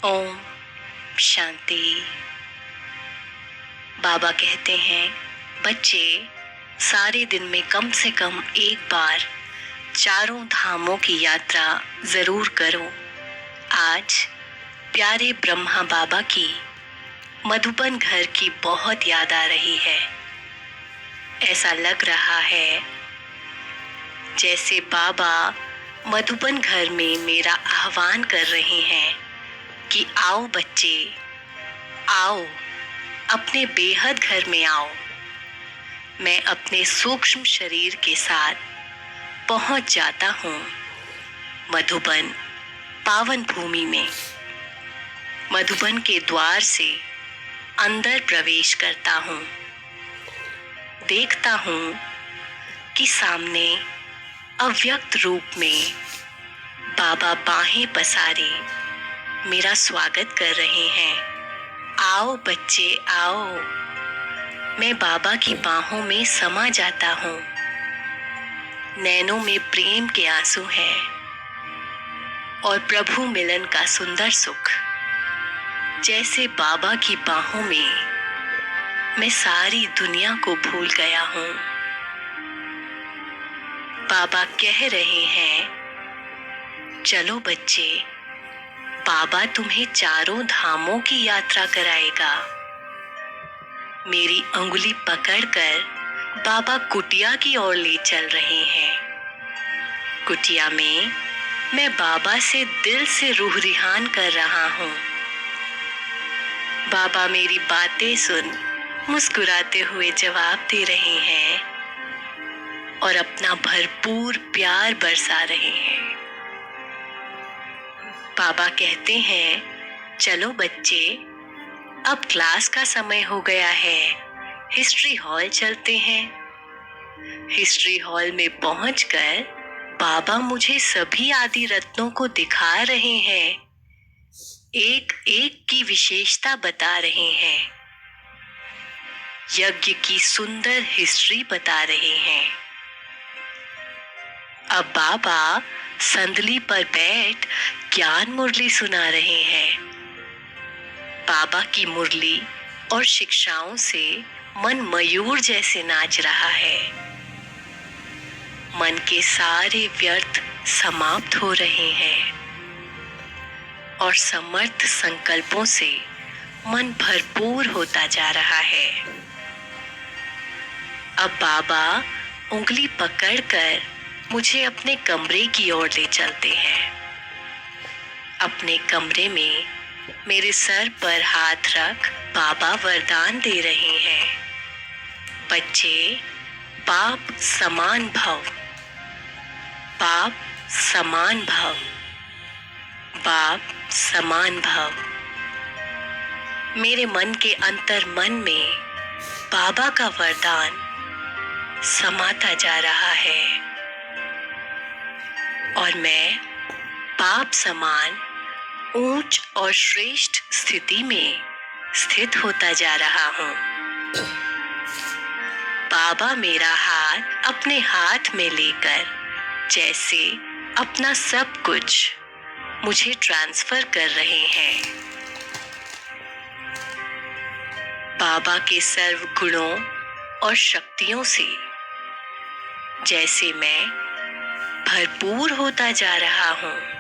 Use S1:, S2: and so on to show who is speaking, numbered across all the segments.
S1: ओम शांति। बाबा कहते हैं, बच्चे सारे दिन में कम से कम एक बार चारों धामों की यात्रा जरूर करो। आज प्यारे ब्रह्मा बाबा की मधुबन घर की बहुत याद आ रही है। ऐसा लग रहा है जैसे बाबा मधुबन घर में मेरा आह्वान कर रहे हैं कि आओ बच्चे, आओ अपने बेहद घर में आओ। मैं अपने सूक्ष्म शरीर के साथ पहुंच जाता हूं मधुबन पावन भूमि में। मधुबन के द्वार से अंदर प्रवेश करता हूं। देखता हूं कि सामने अव्यक्त रूप में बाबा बाहें पसारे मेरा स्वागत कर रहे हैं। आओ बच्चे आओ। मैं बाबा की बाहों में समा जाता हूं। नैनों में प्रेम के आंसू हैं और प्रभु मिलन का सुंदर सुख। जैसे बाबा की बाहों में मैं सारी दुनिया को भूल गया हूं। बाबा कह रहे हैं, चलो बच्चे, बाबा तुम्हें चारों धामों की यात्रा कराएगा। मेरी अंगुली पकड़कर बाबा कुटिया की ओर ले चल रहे हैं। कुटिया में मैं बाबा से दिल से रूह रिहान कर रहा हूं। बाबा मेरी बातें सुन मुस्कुराते हुए जवाब दे रहे हैं और अपना भरपूर प्यार बरसा रहे हैं। बाबा कहते हैं, चलो बच्चे, अब क्लास का समय हो गया है। हिस्ट्री हॉल चलते हैं। हिस्ट्री हॉल में पहुंचकर बाबा मुझे सभी आदि रत्नों को दिखा रहे हैं। एक एक की विशेषता बता रहे हैं। यज्ञ की सुंदर हिस्ट्री बता रहे हैं। अब बाबा संदली पर बैठ ज्ञान मुरली सुना रहे हैं। बाबा की मुरली और शिक्षाओं से मन मयूर जैसे नाच रहा है। मन के सारे व्यर्थ समाप्त हो रहे हैं और समर्थ संकल्पों से मन भरपूर होता जा रहा है। अब बाबा उंगली पकड़कर मुझे अपने कमरे की ओर ले चलते हैं। अपने कमरे में मेरे सर पर हाथ रख बाबा वरदान दे रहे हैं, बच्चे बाप समान भव, बाप समान भव, बाप समान भव। मेरे मन के अंतर मन में बाबा का वरदान समाता जा रहा है और मैं बाप समान ऊंच और श्रेष्ठ स्थिति में स्थित होता जा रहा हूं। बाबा मेरा हाथ अपने हाथ में लेकर जैसे अपना सब कुछ मुझे ट्रांसफर कर रहे हैं। बाबा के सर्व गुणों और शक्तियों से जैसे मैं भरपूर होता जा रहा हूं।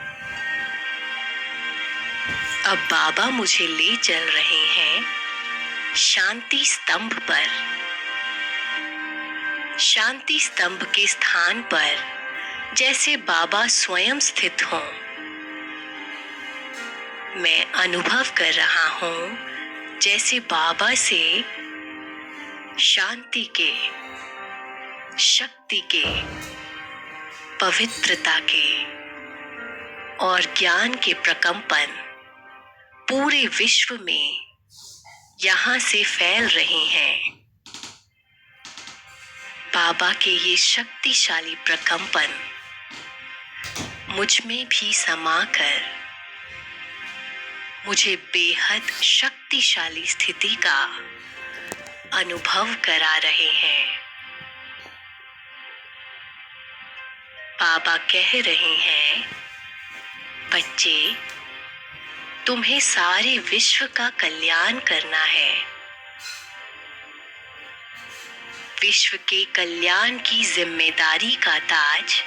S1: अब बाबा मुझे ले चल रहे हैं शांति स्तंभ पर। शांति स्तंभ के स्थान पर जैसे बाबा स्वयं स्थित हों। मैं अनुभव कर रहा हूं जैसे बाबा से शांति के, शक्ति के, पवित्रता के और ज्ञान के प्रकंपन पूरे विश्व में यहां से फैल रहे हैं। बाबा के ये शक्तिशाली प्रकंपन मुझ में भी समाकर मुझे बेहद शक्तिशाली स्थिति का अनुभव करा रहे हैं। बाबा कह रहे हैं, बच्चे तुम्हें सारे विश्व का कल्याण करना है। विश्व के कल्याण की जिम्मेदारी का ताज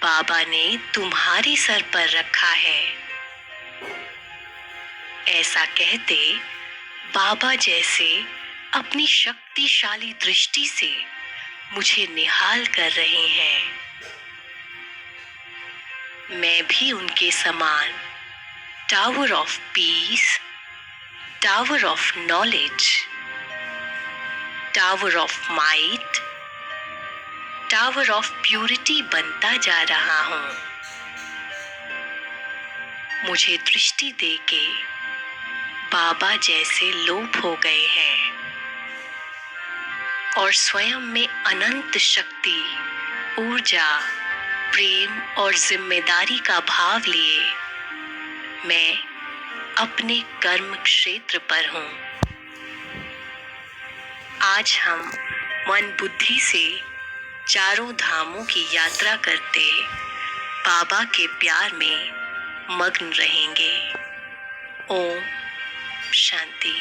S1: बाबा ने तुम्हारे सर पर रखा है। ऐसा कहते बाबा जैसे अपनी शक्तिशाली दृष्टि से मुझे निहाल कर रहे हैं। मैं भी उनके समान tower of peace, tower of knowledge, tower of might, tower of purity बनता जा रहा हूं। मुझे दृष्टि देके बाबा जैसे लोप हो गए हैं और स्वयं में अनंत शक्ति, ऊर्जा, प्रेम और जिम्मेदारी का भाव लिए मैं अपने कर्म क्षेत्र पर हूं। आज हम मन बुद्धि से चारों धामों की यात्रा करते बाबा के प्यार में मग्न रहेंगे। ओम शांति।